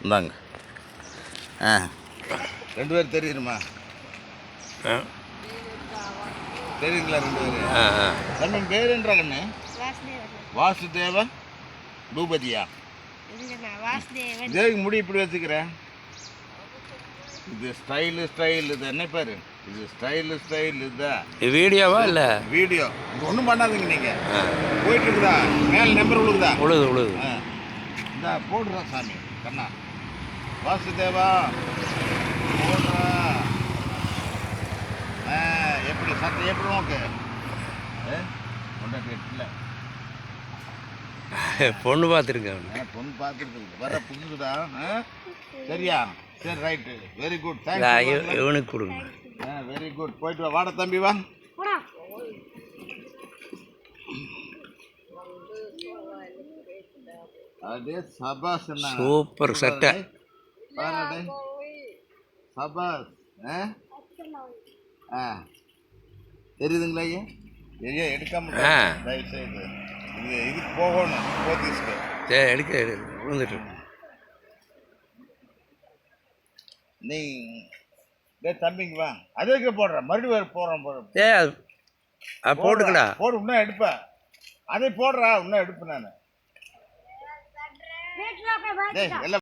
இந்தாங்க. ஆ 2 பேர் தெரியுமா? தெரியுங்களா 2 பேர்? தம்பி பேர் என்றா கண்ணு? வாசுதேவ பூபதியா? இதுக்கு முடி இப்படி வச்சுக்கிறேன். இது ஸ்டைலு இது என்ன பாரு, இது ஸ்டைலு இதுதான். வீடியோவா இல்லை வீடியோ? இது ஒன்றும் பண்ணாதீங்க நீங்கள். போயிட்டு இருக்குதா? மேலே நம்பர் உழுகுதா? உழுது இந்த போடுறா சாமி கண்ணா. வாசுதேவா போடுறா. எப்படி சட்டை எப்படி உனக்கு கொண்டாட்டி இல்லை? பொண்ணு பார்த்துருங்க. பொண்ணு பார்த்துருக்கு வர புதுசுடா. சரியா? சரி ரைட்டு, வெரி குட், தேங்க்யூ. இவனுக்கு கொடுங்க. வெரி குட், போயிட்டு வா. வாட தம்பி வா. அதே சபாஸ். சூப்பர் சட்டை. சபாஸ். தெரியுதுங்களா ஐயா? ஐயா எடுக்காம தயவுசெய்து இது போகணும் போத்தீஸ்க்கு. சரி எடுக்க விழுந்துட்டு நீ தம்பிங்க வா. அதே போடுறேன் மறுபடியும் வேறு போடுறேன். போட்டுக்கடா. போடு, இன்னும் எடுப்பேன். அதை போடுறா, இன்னும் எடுப்பேன் நான். எல்லாம்